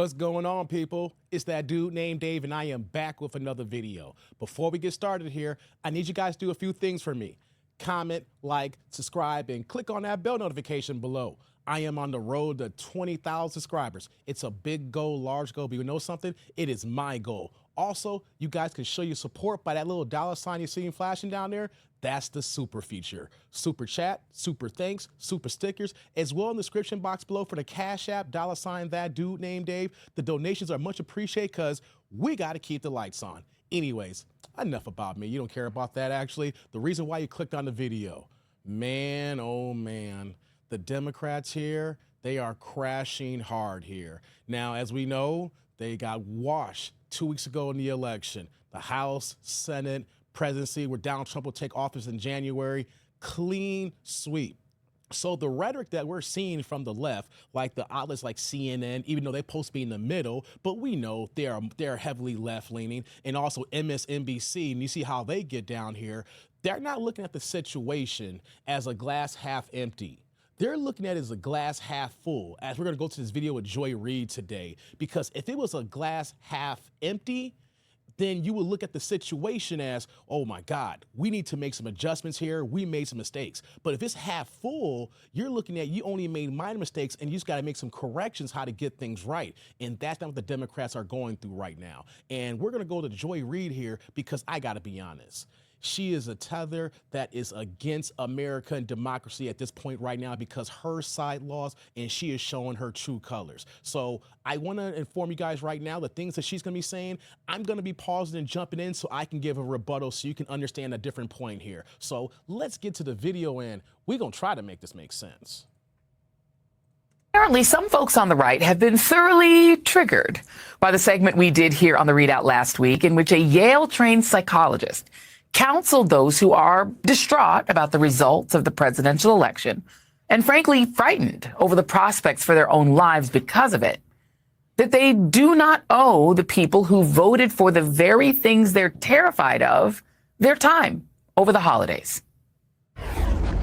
What's going on, people? It's that dude named Dave, and I am back with another video. Before we get started here, I need you guys to do a few things for me. Comment, like, subscribe, and click on that bell notification below. I am on the road to 20,000 subscribers. It's a big goal, large goal, but you know something? It is my goal. Also, you guys can show your support by that little $ you're seeing flashing down there. That's the super feature. Super chat, super thanks, super stickers, as well in the description box below for the Cash App, $ that dude named Dave. The donations are much appreciated because we got to keep the lights on. Anyways, enough about me. You don't care about that, actually. The reason why you clicked on the video, man, oh man, the Democrats here, they are crashing hard here. Now, as we know, they got washed 2 weeks ago in the election. The House, Senate, presidency, where Donald Trump will take office in January. Clean sweep. So the rhetoric that we're seeing from the left, like the outlets like CNN, even though they're supposed to be in the middle, but we know they're heavily left-leaning, and also MSNBC, and you see how they get down here. They're not looking at the situation as a glass half empty. They're looking at it as a glass half full, as we're going to go to this video with Reid today, because if it was a glass half empty, then you would look at the situation as, oh my God, we need to make some adjustments here. We made some mistakes. But if it's half full, you're looking at you only made minor mistakes and you just got to make some corrections how to get things right. And that's not what the Democrats are going through right now. And we're going to go to Reid here because I got to be honest. She is a tether that is against America and democracy at this point right now because her side lost and she is showing her true colors. So I want to inform you guys right now the things that she's going to be saying. I'm going to be pausing and jumping in so I can give a rebuttal so you can understand a different point here. So let's get to the video and we're going to try to make this make sense. Apparently, some folks on the right have been thoroughly triggered by the segment we did here on the Readout last week, in which a Yale-trained psychologist counseled those who are distraught about the results of the presidential election and frankly frightened over the prospects for their own lives because of it, that they do not owe the people who voted for the very things they're terrified of their time over the holidays.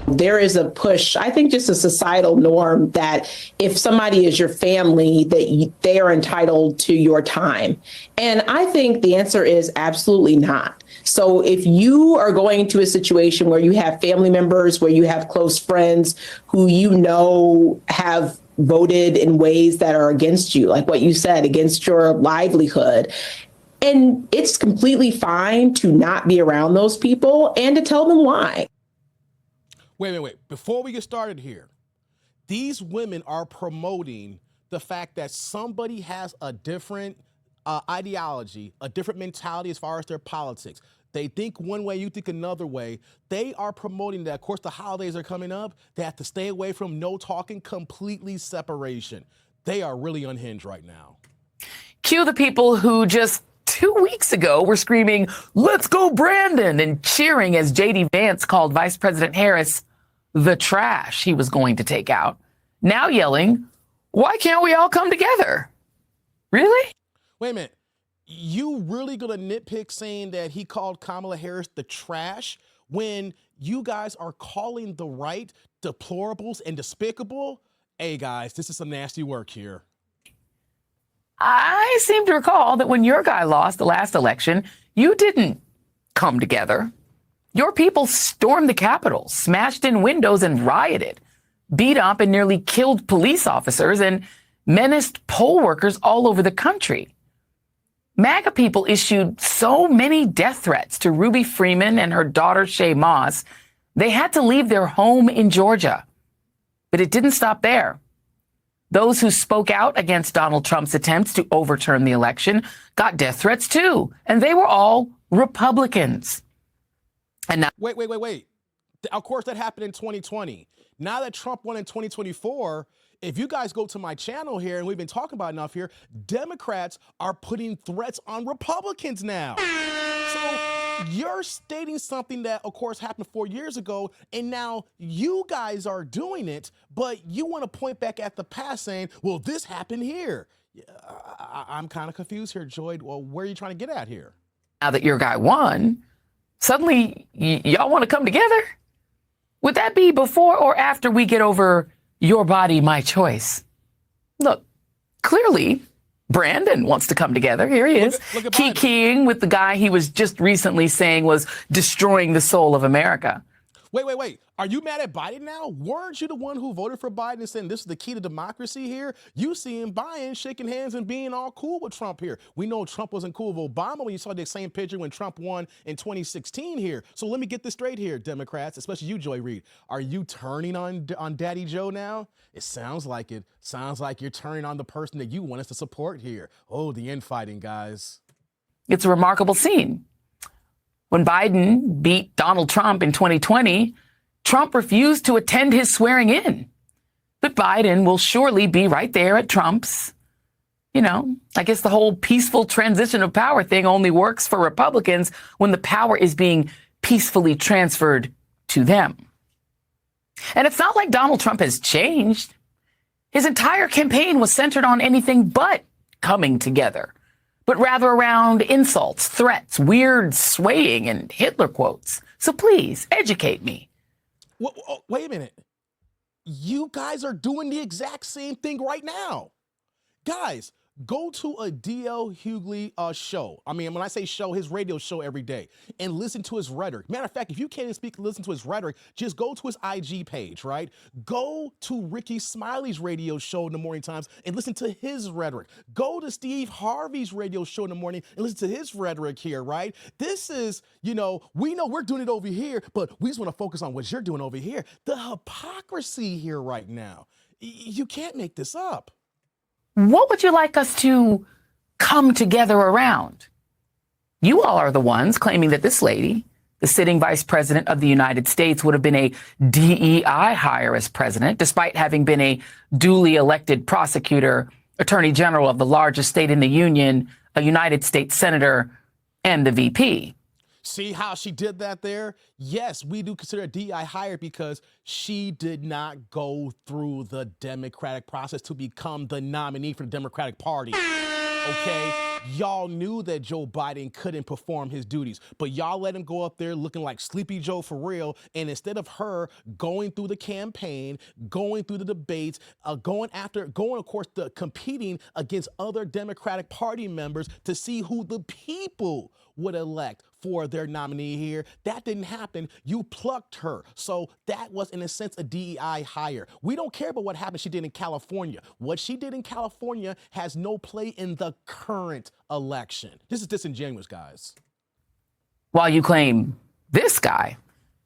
There is a push, I think just a societal norm that if somebody is your family, that they are entitled to your time. And I think the answer is absolutely not. So if you are going to a situation where you have family members, where you have close friends who you know have voted in ways that are against you, like what you said, against your livelihood, and it's completely fine to not be around those people and to tell them why. Wait. Before we get started here, these women are promoting the fact that somebody has a different ideology, a different mentality as far as their politics. They think one way, you think another way. They are promoting that. Of course, the holidays are coming up. They have to stay away from no talking, completely separation. They are really unhinged right now. Cue the people who just 2 weeks ago were screaming, "Let's go, Brandon," and cheering as J.D. Vance called Vice President Harris the trash he was going to take out. Now yelling, "Why can't we all come together?" Really? Wait a minute. You really gonna nitpick saying that he called Kamala Harris the trash when you guys are calling the right deplorables and despicable? Hey guys, this is some nasty work here. I seem to recall that when your guy lost the last election, you didn't come together. Your people stormed the Capitol, smashed in windows and rioted, beat up and nearly killed police officers and menaced poll workers all over the country. MAGA people issued so many death threats to Ruby Freeman and her daughter Shay Moss, they had to leave their home in Georgia. But it didn't stop there. Those who spoke out against Donald Trump's attempts to overturn the election got death threats too, and they were all Republicans. And now, wait. Of course, that happened in 2020. Now that Trump won in 2024, if you guys go to my channel here, and we've been talking about enough here, Democrats are putting threats on Republicans now. So you're stating something that, of course, happened 4 years ago, and now you guys are doing it, but you want to point back at the past saying, well, this happened here. I'm kind of confused here, Joy. Well, where are you trying to get at here? now that your guy won, suddenly y'all want to come together? Would that be before or after we get over your body, my choice? Look, clearly Brandon wants to come together. Here he is, look at Biden. keying with the guy he was just recently saying was destroying the soul of America. Wait. Are you mad at Biden now? Weren't you the one who voted for Biden and saying this is the key to democracy here? You see him buying, shaking hands, and being all cool with Trump here. We know Trump wasn't cool with Obama when you saw the same picture when Trump won in 2016 here. So let me get this straight here, Democrats, especially you, Joy Reid. Are you turning on Daddy Joe now? It sounds like it. Sounds like you're turning on the person that you want us to support here. Oh, the infighting, guys. It's a remarkable scene. When Biden beat Donald Trump in 2020, Trump refused to attend his swearing in. But Biden will surely be right there at Trump's. I guess the whole peaceful transition of power thing only works for Republicans when the power is being peacefully transferred to them. And it's not like Donald Trump has changed. His entire campaign was centered on anything but coming together, but rather around insults, threats, weird swaying, and Hitler quotes. So please, educate me. Wait a minute. You guys are doing the exact same thing right now. Guys, go to a D.L. Hughley show. I mean, when I say show, his radio show every day, and listen to his rhetoric. Matter of fact, if you can't listen to his rhetoric, just go to his IG page, right? Go to Ricky Smiley's radio show in the morning times and listen to his rhetoric. Go to Steve Harvey's radio show in the morning and listen to his rhetoric here, right? This is, we know we're doing it over here, but we just want to focus on what you're doing over here. The hypocrisy here right now. You can't make this up. What would you like us to come together around? You all are the ones claiming that this lady, the sitting vice president of the United States, would have been a DEI hire as president, despite having been a duly elected prosecutor, attorney general of the largest state in the union, a United States senator, and the VP. See how she did that there? Yes, we do consider a DEI hire because she did not go through the democratic process to become the nominee for the Democratic Party. Okay? Y'all knew that Joe Biden couldn't perform his duties, but y'all let him go up there looking like Sleepy Joe for real. And instead of her going through the campaign, going through the debates, competing against other Democratic Party members to see who the people would elect for their nominee here. That didn't happen. You plucked her. So that was, in a sense, a DEI hire. We don't care about what happened she did in California. What she did in California has no play in the current election. This is disingenuous, guys. While you claim this guy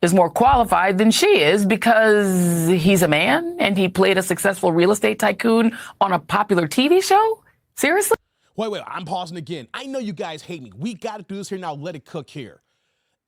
is more qualified than she is because he's a man and he played a successful real estate tycoon on a popular TV show? Seriously? Wait, I'm pausing again. I know you guys hate me. We got to do this here now. Let it cook here.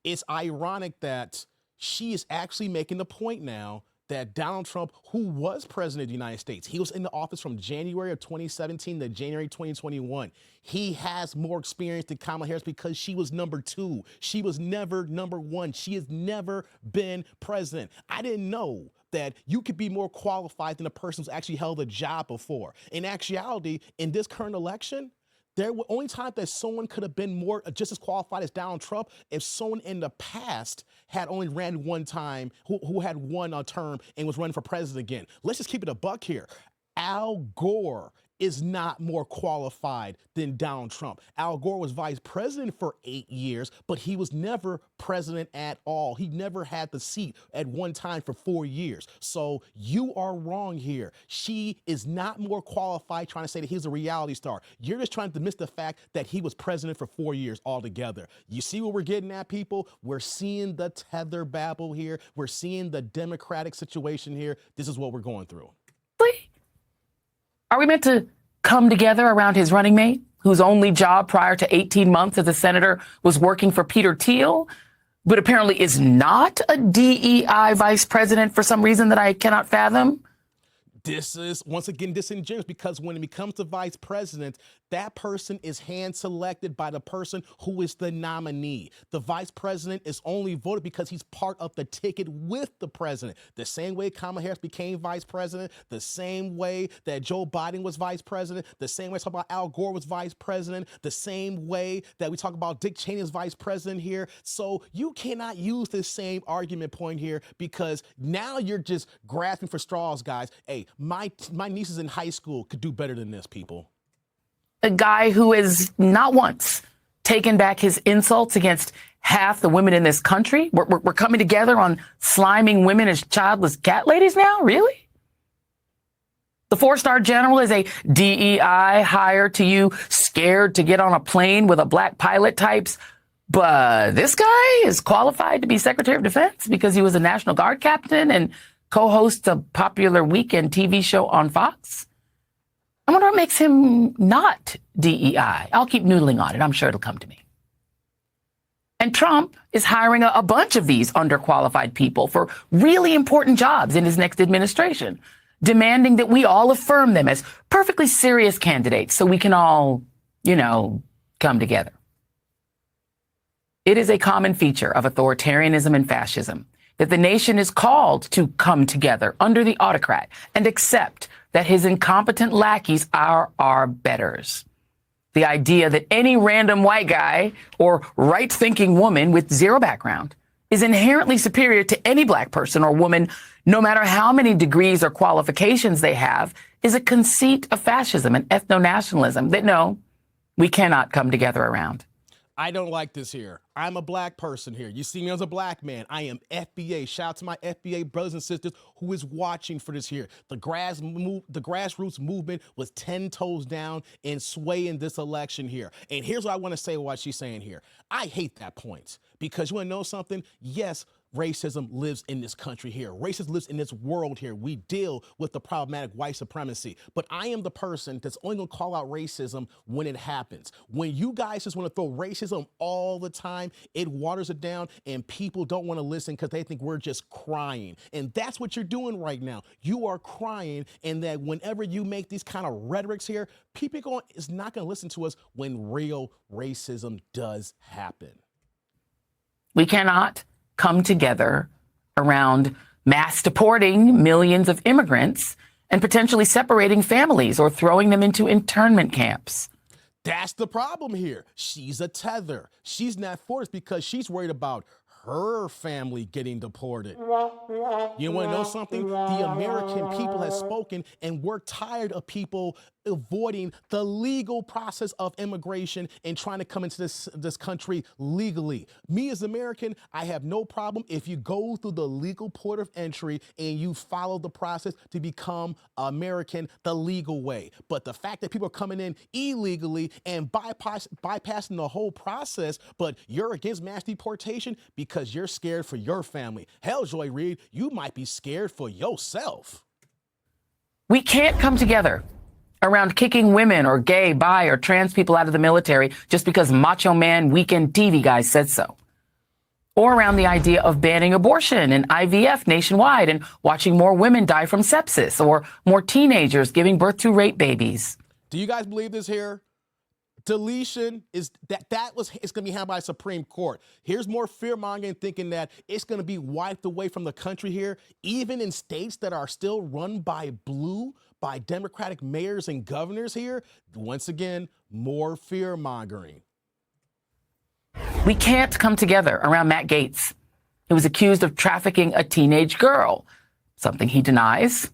It's ironic that she is actually making the point now that Donald Trump, who was president of the United States, he was in the office from January of 2017 to January 2021. He has more experience than Kamala Harris because she was number 2. She was never number 1. She has never been president. I didn't know that you could be more qualified than a person who's actually held a job before. In actuality, in this current election, there were only time that someone could have been more just as qualified as Donald Trump if someone in the past had only ran one time, who had one term and was running for president again. Let's just keep it a buck here. Al Gore is not more qualified than Donald Trump. Al Gore was vice president for 8 years, but he was never president at all. He never had the seat at one time for 4 years. So you are wrong here. She is not more qualified trying to say that he's a reality star. You're just trying to miss the fact that he was president for 4 years altogether. You see what we're getting at, people? We're seeing the tether babble here. We're seeing the democratic situation here. This is what we're going through. Are we meant to come together around his running mate, whose only job prior to 18 months as a senator was working for Peter Thiel, but apparently is not a DEI vice president for some reason that I cannot fathom? This is, once again, disingenuous because when it becomes the vice president, that person is hand selected by the person who is the nominee. The vice president is only voted because he's part of the ticket with the president. The same way Kamala Harris became vice president, the same way that Joe Biden was vice president, the same way we talk about Al Gore was vice president, the same way that we talk about Dick Cheney as vice president here. So you cannot use this same argument point here because now you're just grasping for straws, guys. Hey, my nieces in high school could do better than this, people. a guy who has not once taken back his insults against half the women in this country. We're coming together on sliming women as childless cat ladies now? Really? The 4-star general is a DEI hire to you, scared to get on a plane with a black pilot types. But this guy is qualified to be Secretary of Defense because he was a National Guard captain and co-hosts a popular weekend TV show on Fox. I wonder what makes him not DEI. I'll keep noodling on it. I'm sure it'll come to me. And Trump is hiring a bunch of these underqualified people for really important jobs in his next administration, demanding that we all affirm them as perfectly serious candidates so we can all, come together. It is a common feature of authoritarianism and fascism that the nation is called to come together under the autocrat and accept that his incompetent lackeys are our betters. The idea that any random white guy or right-thinking woman with zero background is inherently superior to any black person or woman, no matter how many degrees or qualifications they have, is a conceit of fascism and ethno-nationalism that, no, we cannot come together around. I don't like this here. I'm a black person here. You see me as a black man. I am FBA. Shout out to my FBA brothers and sisters who is watching for this here. The grassroots movement was 10 toes down and swaying this election here. And here's what I want to say what she's saying here. I hate that point because you want to know something? Yes, racism lives in this country here. Racism lives in this world here. We deal with the problematic white supremacy. But I am the person that's only going to call out racism when it happens. When you guys just want to throw racism all the time, it waters it down and people don't want to listen because they think we're just crying. And that's what you're doing right now. You are crying, and that whenever you make these kind of rhetorics here, people is not going to listen to us when real racism does happen. We cannot come together around mass deporting millions of immigrants and potentially separating families or throwing them into internment camps. That's the problem here. She's a tether. She's not for this because she's worried about her family getting deported. You want to know something? The American people have spoken, and we're tired of people avoiding the legal process of immigration and trying to come into this country legally. Me as American, I have no problem if you go through the legal port of entry and you follow the process to become American the legal way. But the fact that people are coming in illegally and bypassing the whole process, but you're against mass deportation because you're scared for your family. Hell, Joy Reid, you might be scared for yourself. We can't come together around kicking women or gay, bi, or trans people out of the military just because Macho Man weekend TV guys said so. Or around the idea of banning abortion and IVF nationwide and watching more women die from sepsis or more teenagers giving birth to rape babies. Do you guys believe this here? Deletion is it's going to be handled by Supreme Court. Here's more fear-mongering, thinking that it's going to be wiped away from the country here, even in states that are still run by blue, by Democratic mayors and governors here. Once again, more fear-mongering. We can't come together around Matt Gaetz, who was accused of trafficking a teenage girl, something he denies,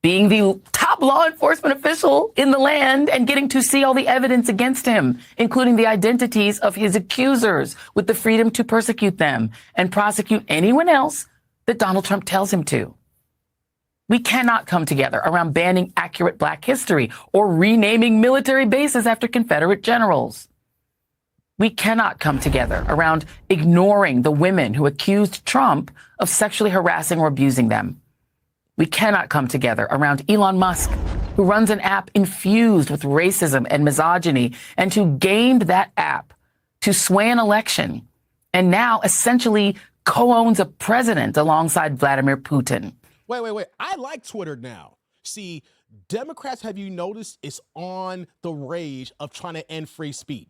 being the top law enforcement official in the land and getting to see all the evidence against him, including the identities of his accusers, with the freedom to persecute them and prosecute anyone else that Donald Trump tells him to. We cannot come together around banning accurate Black history or renaming military bases after Confederate generals. We cannot come together around ignoring the women who accused Trump of sexually harassing or abusing them. We cannot come together around Elon Musk, who runs an app infused with racism and misogyny, and who gamed that app to sway an election and now essentially co-owns a president alongside Vladimir Putin. Wait. I like Twitter now. See, Democrats, have you noticed, is on the rage of trying to end free speech.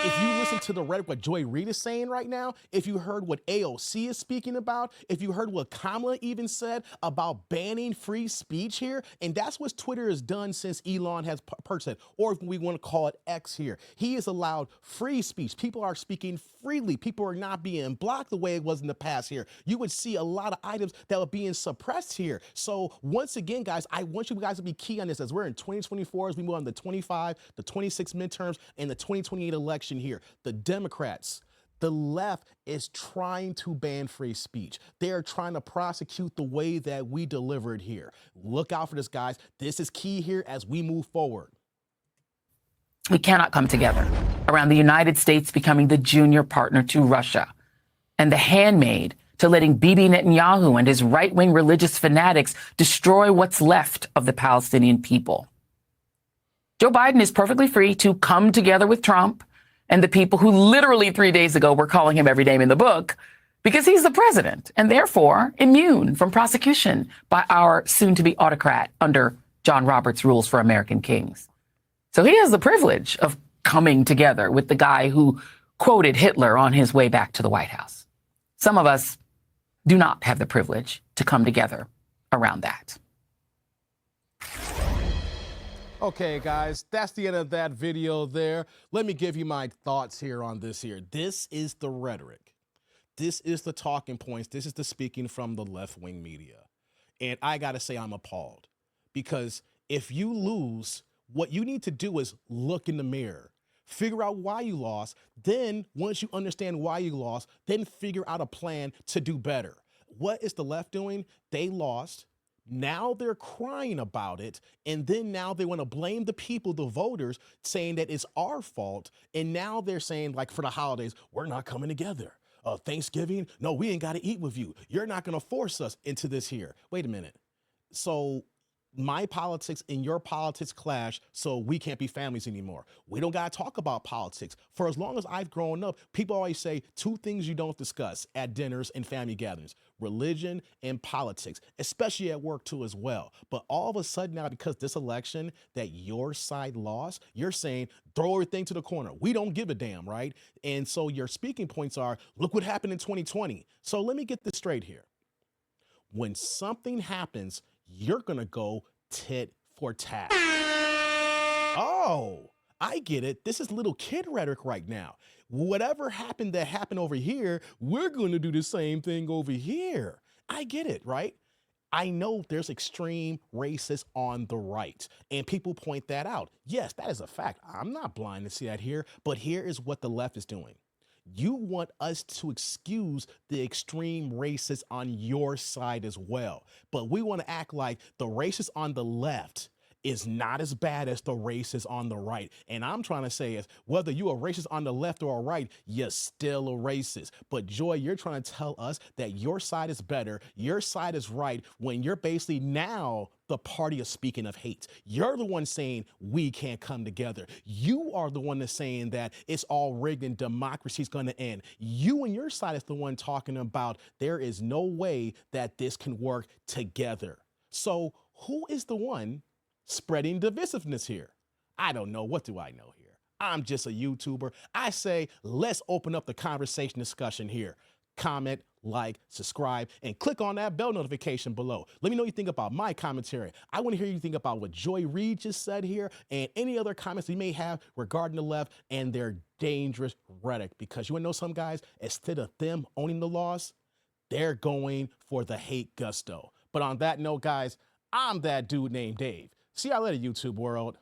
If you listen to the rhetoric, what Joy Reid is saying right now, if you heard what AOC is speaking about, if you heard what Kamala even said about banning free speech here, and that's what Twitter has done since Elon has purchased it, or if we want to call it X here. He has allowed free speech. People are speaking freely. People are not being blocked the way it was in the past here. You would see a lot of items that are being suppressed here. So once again, guys, I want you guys to be key on this as we're in 2024, as we move on the 25, the 26 midterms, and the 2028 election here. The Democrats, the left is trying to ban free speech. They're trying to prosecute the way that we delivered here. Look out for this, guys. This is key here as we move forward. We cannot come together around the United States becoming the junior partner to Russia and the handmaid to letting Bibi Netanyahu and his right-wing religious fanatics destroy what's left of the Palestinian people. Joe Biden is perfectly free to come together with Trump and the people who literally 3 days ago were calling him every name in the book because he's the president and therefore immune from prosecution by our soon-to-be autocrat under John Roberts' rules for American kings. So he has the privilege of coming together with the guy who quoted Hitler on his way back to the White House. Some of us do not have the privilege to come together around that. Okay, guys, that's the end of that video there. Let me give you my thoughts here on this here. This is the rhetoric. This is the talking points. This is the speaking from the left-wing media. And I got to say I'm appalled because if you lose, what you need to do is look in the mirror, figure out why you lost. Then once you understand why you lost, then figure out a plan to do better. What is the left doing? They lost. Now they're crying about it. And then now they want to blame the people, the voters, saying that it's our fault. And now they're saying, like, for the holidays, we're not coming together. Thanksgiving, no, we ain't got to eat with you. You're not going to force us into this here. Wait a minute. So my politics and your politics clash, so we can't be families anymore. We don't got to talk about politics. For as long as I've grown up, people always say two things you don't discuss at dinners and family gatherings: religion and politics, especially at work too as well. But all of a sudden now, because this election that your side lost, you're saying throw everything to the corner. We don't give a damn, right? And so your speaking points are, look what happened in 2020. So let me get this straight here. When something happens, you're going to go tit for tat. Oh, I get it. This is little kid rhetoric right now. Whatever happened that happened over here, we're going to do the same thing over here. I get it, right? I know there's extreme racists on the right, and people point that out. Yes, that is a fact. I'm not blind to see that here, but here is what the left is doing. You want us to excuse the extreme racists on your side as well. But we want to act like the racists on the left is not as bad as the racists on the right. And I'm trying to say is whether you are racist on the left or right, you're still a racist. But Joy, you're trying to tell us that your side is better, your side is right, when you're basically now the party of speaking of hate. You're the one saying we can't come together. You are the one that's saying that it's all rigged and democracy's going to end. You and your side is the one talking about there is no way that this can work together. So who is the one spreading divisiveness here? I don't know. What do I know here? I'm just a YouTuber. I say, let's open up the conversation discussion here. Comment, like, subscribe, and click on that bell notification below. Let me know what you think about my commentary. I want to hear you think about what Joy Reid just said here and any other comments you may have regarding the left and their dangerous rhetoric. Because you want to know some guys, instead of them owning the loss, they're going for the hate gusto. But on that note, guys, I'm that dude named Dave. See y'all later, YouTube world.